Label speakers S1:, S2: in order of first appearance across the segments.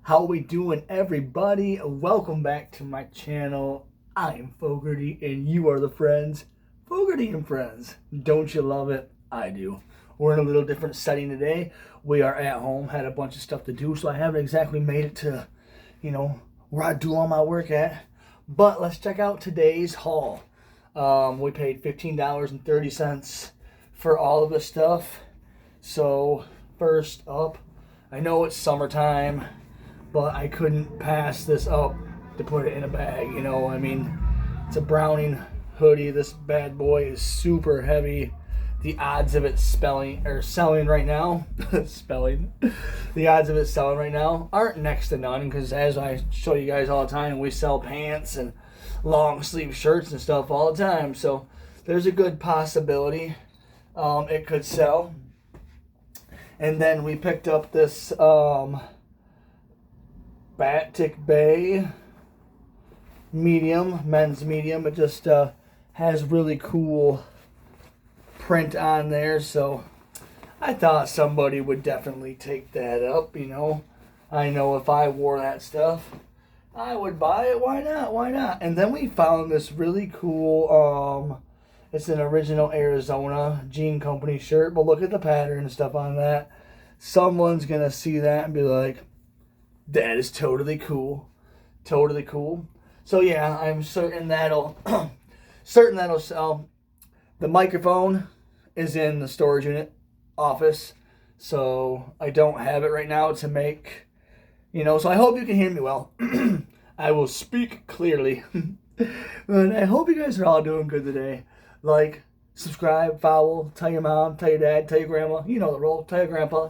S1: How we doing, everybody? Welcome back to my channel. I am Fogarty and you are the friends. Fogarty and Friends. Don't you love it? I do. We're in a little different setting today. We are at home, had a bunch of stuff to do, so I haven't exactly made it to, where I do all my work at. But let's check out today's haul. We paid $15.30 for all of this stuff. So first up, I know it's summertime, but I couldn't pass this up to put it in a bag. It's a Browning hoodie. This bad boy is super heavy. The odds of it selling right now, the odds of it selling right now aren't next to none, because as I show you guys all the time, we sell pants and long sleeve shirts and stuff all the time. So there's a good possibility it could sell. And then we picked up this Batik Bay medium, men's medium. It just has really cool print on there, so I thought somebody would definitely take that up. I know if I wore that stuff, I would buy it. Why not? And then we found this really cool it's an original Arizona Jean Company shirt, but look at the pattern and stuff on that. Someone's gonna see that and be like, that is totally cool. So yeah, I'm certain that'll sell. The microphone is in the storage unit office, so I don't have it right now to make, so I hope you can hear me well. I will speak clearly. And I hope you guys are all doing good today. Like, subscribe, follow, tell your mom, tell your dad, tell your grandma, you know the role, tell your grandpa,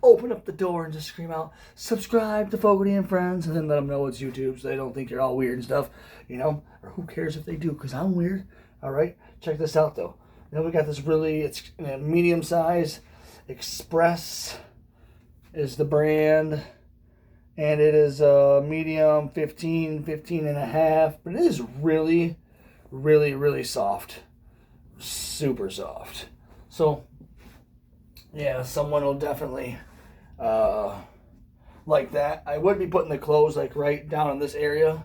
S1: open up the door and just scream out, subscribe to Fogarty and Friends, and then let them know it's YouTube so they don't think you're all weird and stuff, or who cares if they do, because I'm weird. All right, check this out though. Then we got this it's in a medium size. Express is the brand, and it is medium 15 and a half, but it is really, really, really soft. Super soft. So yeah, someone will definitely like that. I would be putting the clothes like right down in this area,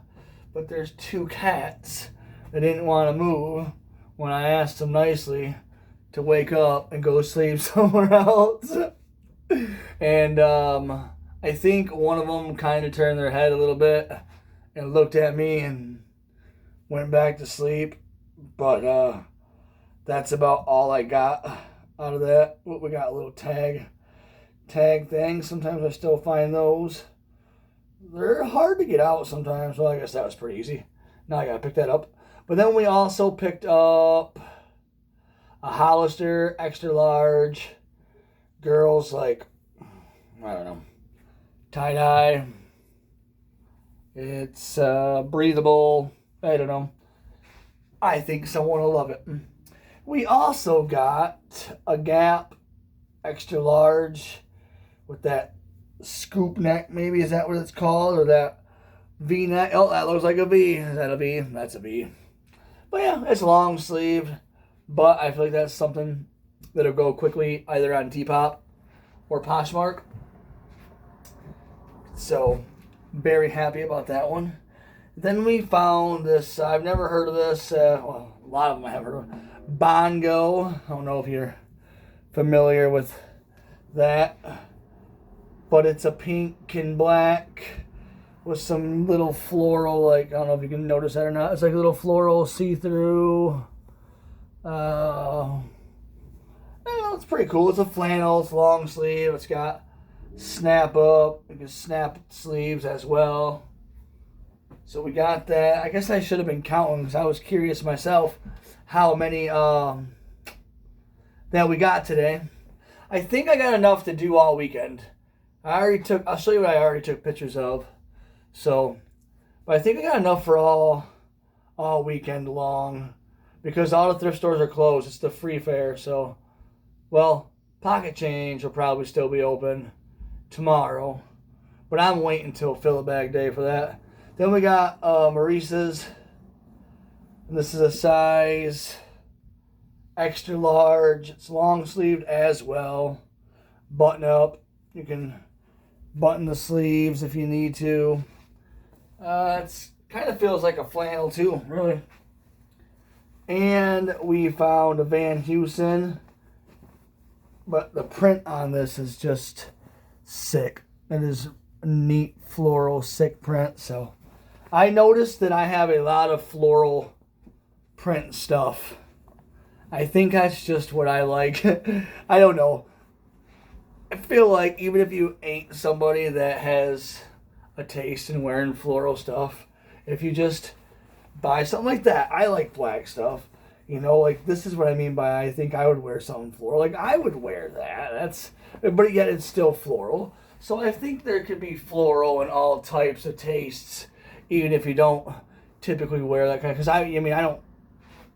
S1: but there's two cats that didn't want to move when I asked them nicely to wake up and go sleep somewhere else. And I think one of them kind of turned their head a little bit and looked at me and went back to sleep. But that's about all I got out of that. We got a little tag thing. Sometimes I still find those. They're hard to get out sometimes. Well, I guess that was pretty easy. Now I gotta pick that up. But then we also picked up a Hollister extra large. Girls, like, I don't know, tie-dye. It's breathable. I don't know. I think someone will love it. We also got a Gap extra large with that scoop neck, maybe. Is that what it's called? Or that V neck? Oh, that looks like a V. Is that a V? That's a V. But yeah, it's long sleeved, but I feel like that's something that'll go quickly either on Depop or Poshmark. So very happy about that one. Then we found this, I've never heard of this, well, a lot of them I have heard of. Bongo. I don't know if you're familiar with that, but it's a pink and black with some little floral, like, I don't know if you can notice that or not. It's like a little floral see-through. I don't know, it's pretty cool. It's a flannel, it's long sleeve, it's got snap up, you can snap sleeves as well. So we got that. I guess I should have been counting because I was curious myself how many that we got today. I think I got enough to do all weekend. I'll show you what I already took pictures of. So, but I think I got enough for all weekend long, because all the thrift stores are closed. It's the free fair. So, well, Pocket Change will probably still be open tomorrow, but I'm waiting until fill a bag day for that. Then we got Maurice's. This is a size extra large. It's long sleeved as well. Button up. You can Button the sleeves if you need to. It's kind of feels like a flannel too, really. And we found a Van Heusen, but the print on this is just sick. It is a neat floral sick print. So I noticed that I have a lot of floral print stuff. I think that's just what I like. I don't know. I feel like even if you ain't somebody that has a taste in wearing floral stuff, if you just buy something like that, I like black stuff. You know, like this is what I mean by I think I would wear something floral. Like I would wear that. But yet it's still floral. So I think there could be floral in all types of tastes, even if you don't typically wear that kind. Because I don't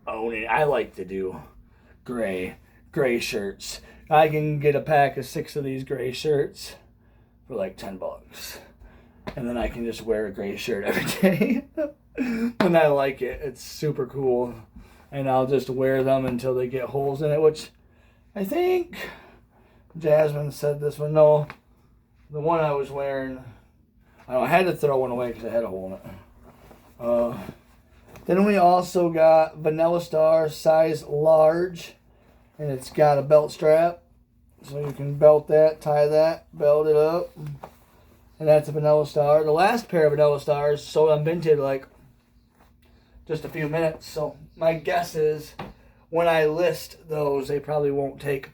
S1: own it. I like to do gray shirts. I can get a pack of 6 of these gray shirts for like $10. And then I can just wear a gray shirt every day. And I like it. It's super cool. And I'll just wear them until they get holes in it, which I think Jasmine said this one. No, the one I was wearing, I had to throw one away because I had a hole in it. Then we also got Vanilla Star size large. And it's got a belt strap. So you can belt that, tie that, belt it up. And that's a Vanilla Star. The last pair of Vanilla Stars sold on Vinted like just a few minutes. So my guess is when I list those, they probably won't take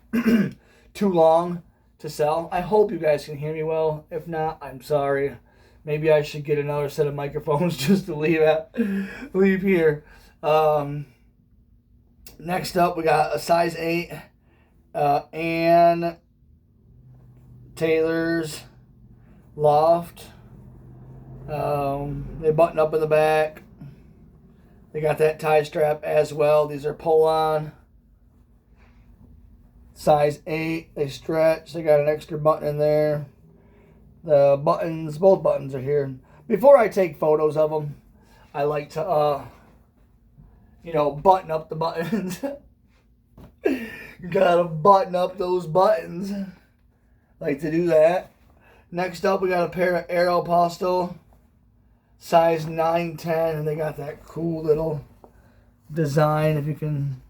S1: too long to sell. I hope you guys can hear me well. If not, I'm sorry. Maybe I should get another set of microphones just to leave here. Next up, we got a size 8 and Taylor's Loft. They button up in the back. They got that tie strap as well. These are pull-on. Size 8. They stretch. They got an extra button in there. The buttons, both buttons are here. Before I take photos of them, I like to button up the buttons. Gotta button up those buttons. Like to do that. Next up, we got a pair of Aeropostale, size 9-10, and they got that cool little design, if you can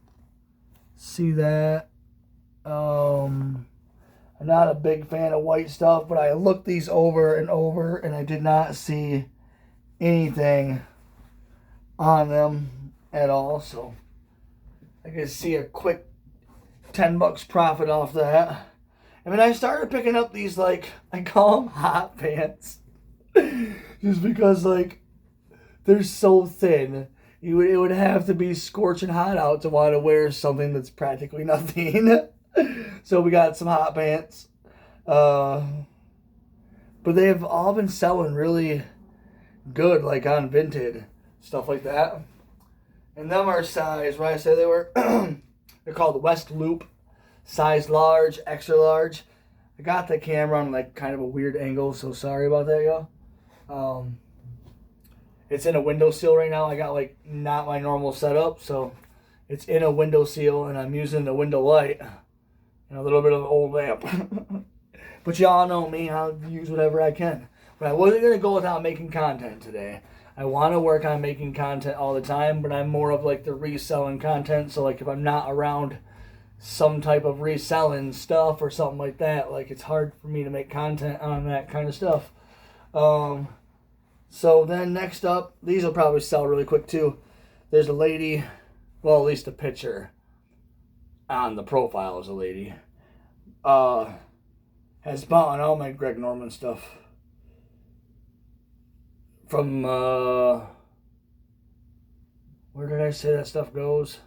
S1: see that. I'm not a big fan of white stuff, but I looked these over and over, and I did not see anything on them at all, so I could see a quick $10 profit off that. I mean, I started picking up these, like, I call them hot pants, just because, like, they're so thin. It would have to be scorching hot out to want to wear something that's practically nothing. So we got some hot pants, but they've all been selling really good, like on Vinted, stuff like that. And them are size, what I say they were, they're called West Loop, size large, extra large. I got the camera on like kind of a weird angle, so sorry about that, y'all. It's in a windowsill right now. I got like not my normal setup, so it's in a windowsill, and I'm using the window light and a little bit of an old lamp. But y'all know me, I'll use whatever I can. But I wasn't going to go without making content today. I want to work on making content all the time, but I'm more of like the reselling content. So like if I'm not around some type of reselling stuff or something like that, like it's hard for me to make content on that kind of stuff. So then next up, these will probably sell really quick too. There's a lady, well, at least a picture on the profile is a lady, has bought all my Greg Norman stuff from, where did I say that stuff goes?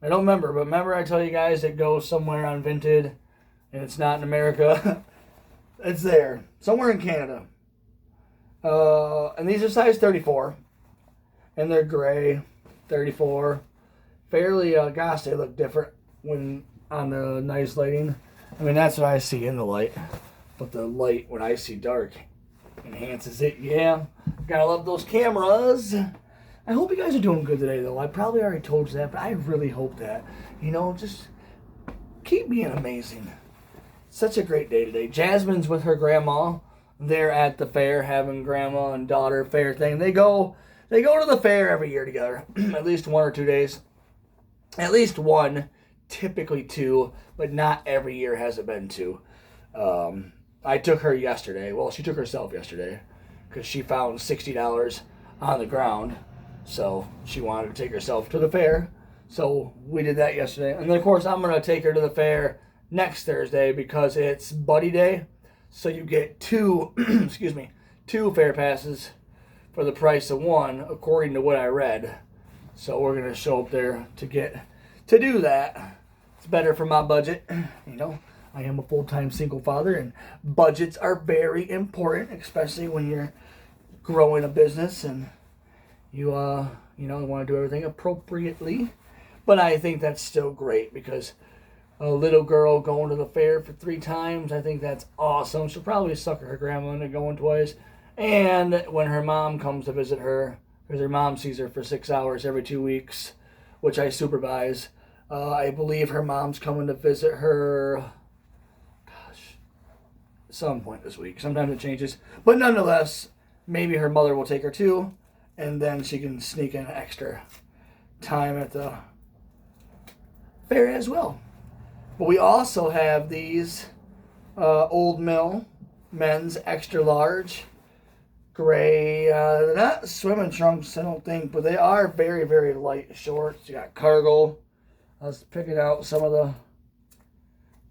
S1: I don't remember, but remember I tell you guys it goes somewhere on Vinted, and it's not in America. It's there, somewhere in Canada. And these are size 34, and they're gray, 34. Fairly, gosh, they look different when on the nice lighting. I mean, that's what I see in the light, but the light, when I see dark, enhances it. Yeah, gotta love those cameras. I hope you guys are doing good today, though. I probably already told you that, but I really hope that. You know, just keep being amazing. such a great day today. Jasmine's with her grandma. They're at the fair having grandma and daughter fair thing. They go to the fair every year together, at least 1 or 2 days. At least one, typically 2, but not every year has it been 2. I took her yesterday. Well, she took herself yesterday because she found $60 on the ground. So she wanted to take herself to the fair. So we did that yesterday. And then, of course, I'm going to take her to the fair next Thursday because it's Buddy Day. So you get 2, 2 fair passes for the price of 1, according to what I read. So we're going to show up there to do that. It's better for my budget. You know, I am a full-time single father, and budgets are very important, especially when you're growing a business and you want to do everything appropriately. But I think that's still great because a little girl going to the fair for 3 times, I think that's awesome. She'll probably sucker her grandma into going twice. And when her mom comes to visit her, because her mom sees her for 6 hours every 2 weeks, which I supervise. I believe her mom's coming to visit her, some point this week. Sometimes it changes. But nonetheless, maybe her mother will take her too, and then she can sneak in extra time at the fair as well. But we also have these Old Mill men's extra large gray, they're not swimming trunks, I don't think, but they are very, very light shorts. You got cargo. I was picking out some of the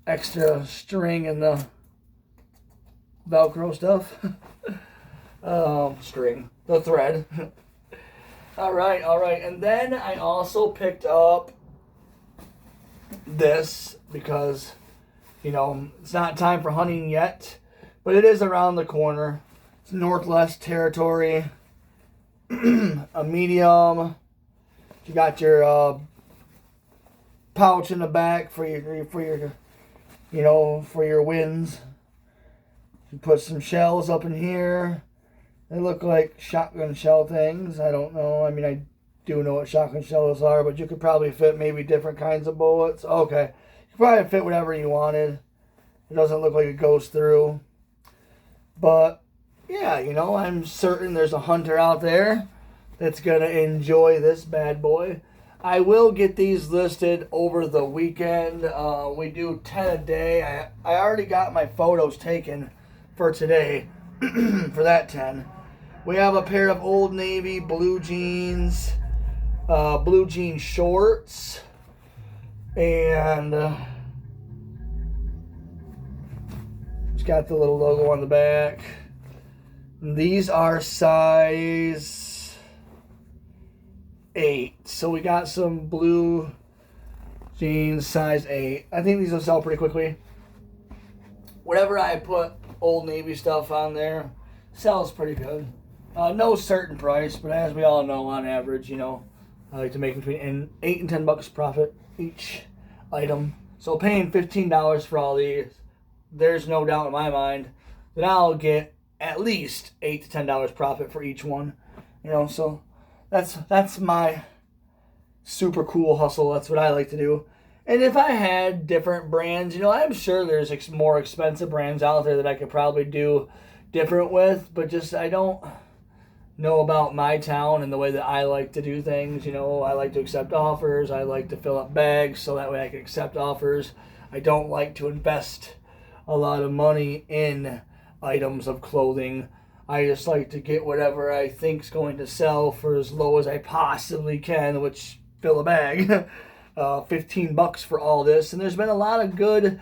S1: extra string and the Velcro stuff. The thread. All right. And then I also picked up this because, it's not time for hunting yet, but it is around the corner. It's Northwest Territory, a medium. You got your pouch in the back for your winds. You put some shells up in here. They look like shotgun shell things. I don't know. I mean, I do know what shotgun shells are, but you could probably fit maybe different kinds of bullets. Okay. You could probably fit whatever you wanted. It doesn't look like it goes through. But, yeah, I'm certain there's a hunter out there that's going to enjoy this bad boy. I will get these listed over the weekend. We do 10 a day. I already got my photos taken for today for that 10. We have a pair of Old Navy blue jeans shorts, and it's got the little logo on the back. These are size 8. So we got some blue jeans size 8. I think these will sell pretty quickly. Whenever I put Old Navy stuff on there, sells pretty good. No certain price, but as we all know, on average, I like to make between $8 and $10 profit each item. So paying $15 for all these, there's no doubt in my mind that I'll get at least $8 to $10 profit for each one. So that's my super cool hustle. That's what I like to do. And if I had different brands, I'm sure there's more expensive brands out there that I could probably do different with, but just I don't know about my town and the way that I like to do things. I like to accept offers. I like to fill up bags so that way I can accept offers. I don't like to invest a lot of money in items of clothing. I just like to get whatever I think's going to sell for as low as I possibly can, which fill a bag. $15 for all this. And there's been a lot of good,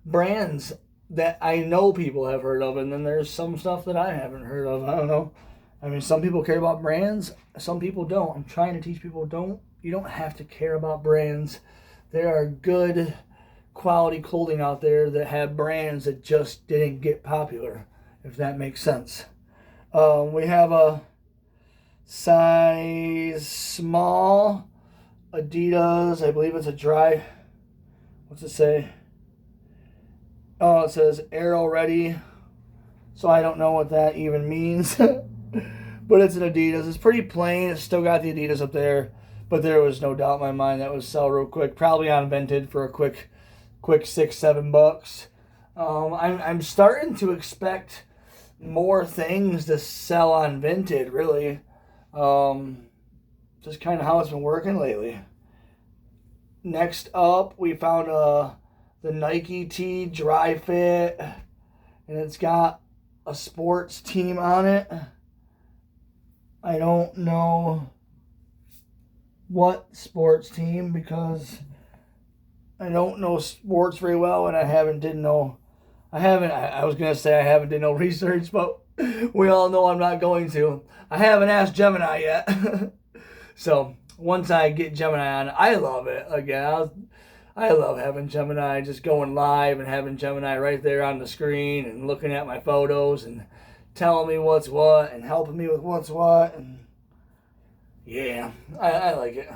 S1: brands that I know people have heard of, and then there's some stuff that I haven't heard of. I don't know. I mean, some people care about brands, some people don't. I'm trying to teach people you don't have to care about brands. There are good quality clothing out there that have brands that just didn't get popular, if that makes sense. We have a size small Adidas. I believe it's a dry. What's it say? Oh, it says Aero Ready. So I don't know what that even means. But it's an Adidas. It's pretty plain. It's still got the Adidas up there. But there was no doubt in my mind that would sell real quick. Probably on Vinted for a quick quick $6-7. I'm starting to expect more things to sell on Vinted, really. Just kind of how it's been working lately. Next up, we found the Nike tee dry fit, and it's got a sports team on it. I don't know what sports team because I don't know sports very well, and I did no research, but we all know I'm not going to. I haven't asked Gemini yet. So once I get Gemini on, I love it. Again, I love having Gemini, just going live and having Gemini right there on the screen and looking at my photos and telling me what's what and helping me with what's what. And yeah, I like it.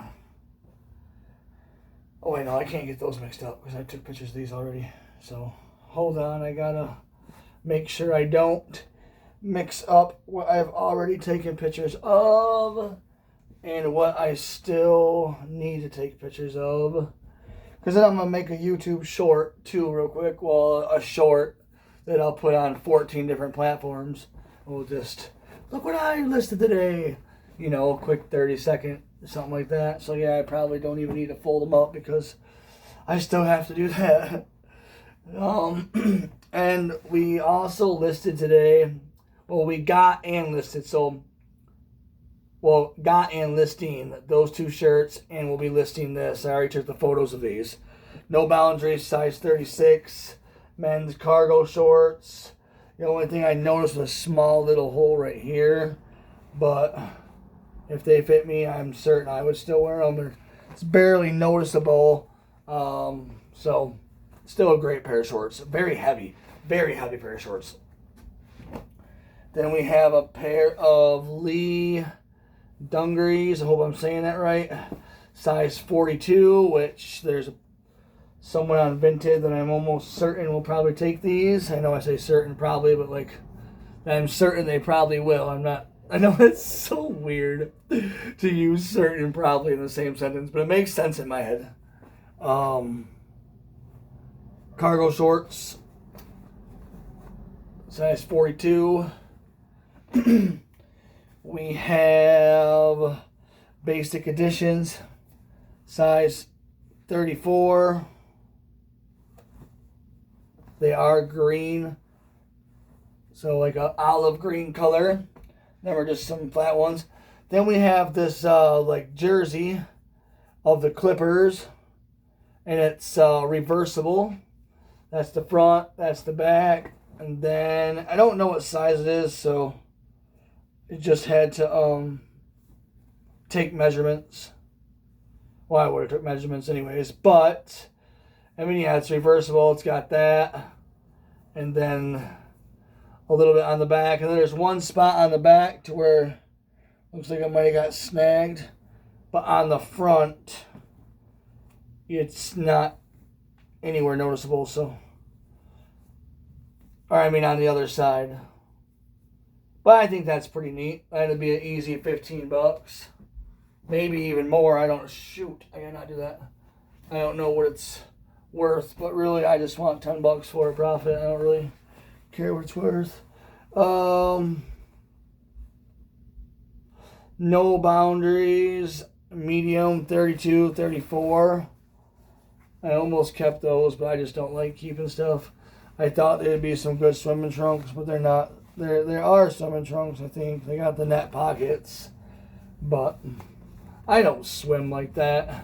S1: Oh wait, no, I can't get those mixed up because I took pictures of these already. So hold on, I gotta make sure I don't mix up what I've already taken pictures of and what I still need to take pictures of. Because then I'm going to make a YouTube short too real quick. Well, a short that I'll put on 14 different platforms. We'll just, look what I listed today. You know, a quick 30-second, something like that. So yeah, I probably don't even need to fold them up because I still have to do that. And we also listed today, well, we got and listed, got and listing those two shirts, and we'll be listing this. I already took the photos of these. No Boundaries, size 36, men's cargo shorts. The only thing I noticed was a small little hole right here, but if they fit me, I'm certain I would still wear them. It's barely noticeable, so still a great pair of shorts. Very heavy pair of shorts. Then we have a pair of Lee dungarees. I hope I'm saying that right. Size 42, which there's someone on Vinted that I'm almost certain will probably take these. I know I say certain probably, but like I'm certain they probably will. I know it's so weird to use certain and probably in the same sentence, but it makes sense in my head. Cargo shorts, size 42. We have basic editions, size 34. They are green, so like an olive green color. Then we're just some flat ones. Then we have this like jersey of the Clippers, and it's reversible. That's the front, that's the back, and then I don't know what size it is, so it just had to take measurements. Well, I would have took measurements anyways, but I mean, yeah, it's reversible. It's got that, and then a little bit on the back, and then there's one spot on the back to where looks like it might have got snagged, but on the front it's not anywhere noticeable. So, or I mean on the other side. But I think that's pretty neat. That'd be an easy $15, maybe even more. I gotta not do that. I don't know what it's worth, but really I just want $10 for a profit. I don't really care what it's worth. No Boundaries, medium 32, 34. I almost kept those, but I just don't like keeping stuff. I thought there'd be some good swimming trunks, but they're not. There are swimming trunks, I think. They got the net pockets, but I don't swim like that.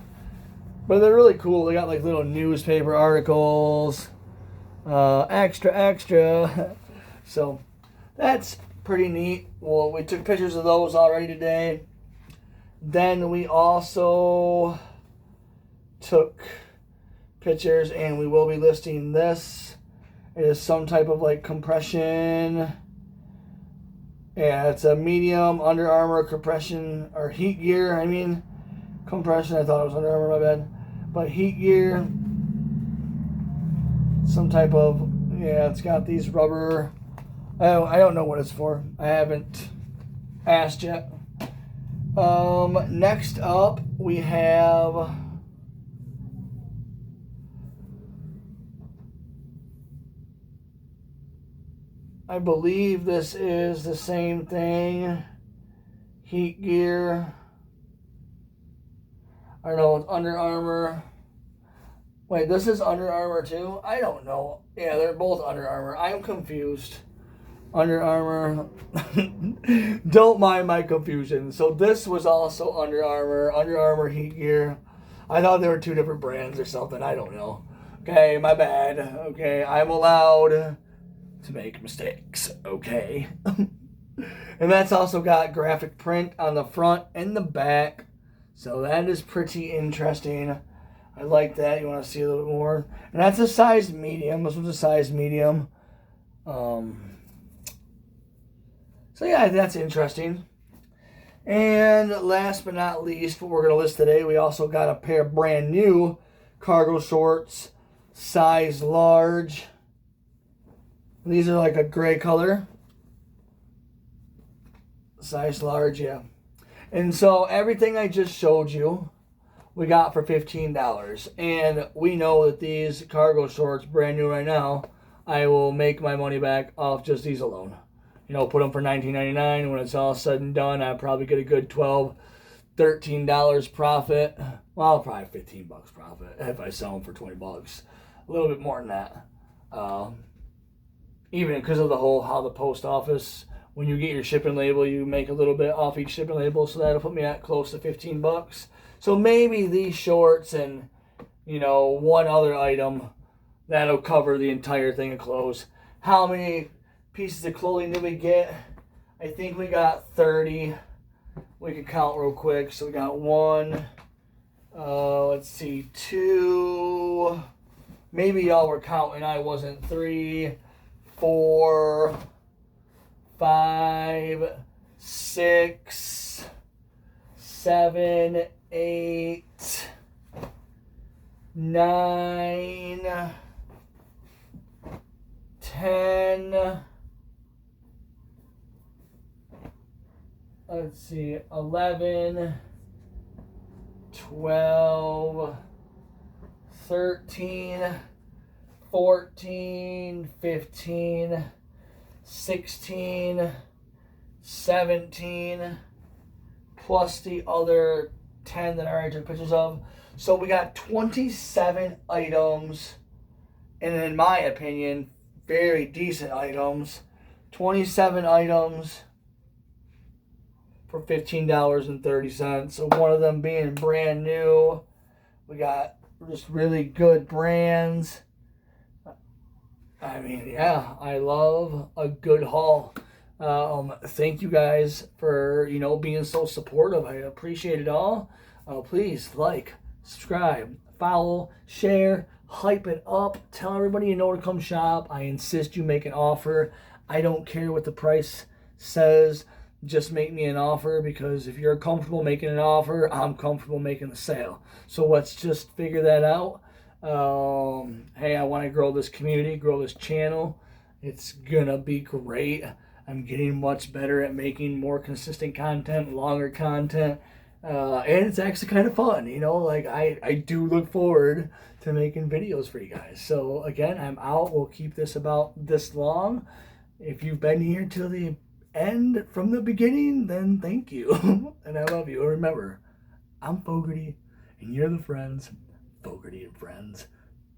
S1: But they're really cool. They got like little newspaper articles, extra. So that's pretty neat. Well, we took pictures of those already today. Then we also took pictures, and we will be listing this. It is some type of like compression. Yeah, it's a medium Under Armour compression, or heat gear, compression. I thought it was Under Armour, my bad. But heat gear, some type of, it's got these rubber, I don't know what it's for. I haven't asked yet. Next up, we have I believe this is the same thing. Heat gear. I don't know, it's Under Armour. Wait, this is Under Armour too? I don't know. Yeah, they're both Under Armour. I'm confused. Under Armour. Don't mind my confusion. So this was also Under Armour. Under Armour heat gear. I thought there were two different brands or something. I don't know. Okay, my bad. Okay, I'm allowed to make mistakes. Okay. And that's also got graphic print on the front and the back. So that is pretty interesting. I like that. You want to see a little bit more. And that's a size medium. This was a size medium. So yeah, that's interesting. And last but not least, what we're going to list today, we also got a pair of brand new cargo shorts, size large. These are like a gray color. Size large, yeah. And so everything I just showed you, we got for $15. And we know that these cargo shorts, brand new right now, I will make my money back off just these alone. You know, put them for $19.99. When it's all said and done, I'll probably get a good $12, $13 profit. Well, probably $15 profit if I sell them for $20. A little bit more than that. Even because of the whole how the post office, when you get your shipping label, you make a little bit off each shipping label, so that'll put me at close to $15. So maybe these shorts and, you know, one other item, that'll cover the entire thing of clothes. How many pieces of clothing did we get? I think we got 30. We can count real quick. So we got one, let's see, two. Maybe y'all were counting, I wasn't. 3, 4, 5, 6, 7, 8, 9, 10. Let's see, 11, 12, 13, 14, 15, 16, 17, plus the other 10 that I already took pictures of. So we got 27 items, and in my opinion, very decent items. 27 items for $15.30. So one of them being brand new. We got just really good brands. I mean, yeah, I love a good haul. Thank you guys for, you know, being so supportive. I appreciate it all. Please like, subscribe, follow, share, hype it up. Tell everybody you know to come shop. I insist you make an offer. I don't care what the price says. Just make me an offer, because if you're comfortable making an offer, I'm comfortable making the sale. So let's just figure that out. Hey, I want to grow this community, grow this channel. It's gonna be great. I'm getting much better at making more consistent content, longer content, and it's actually kind of fun, you know. Like I do look forward to making videos for you guys. So again, I'm out. We'll keep this about this long. If you've been here till the end from the beginning, then thank you. And I love you. And remember, I'm Fogarty, and you're the friends. Fogarty and Friends.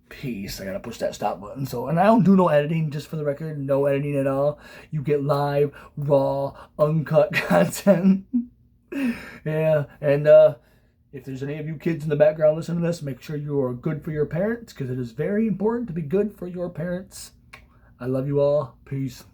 S1: Peace. I gotta push that stop button. So, and I don't do no editing, just for the record. No editing at all. You get live, raw, uncut content. Yeah, and if there's any of you kids in the background listening to this, make sure you are good for your parents, because it is very important to be good for your parents. I love you all. Peace.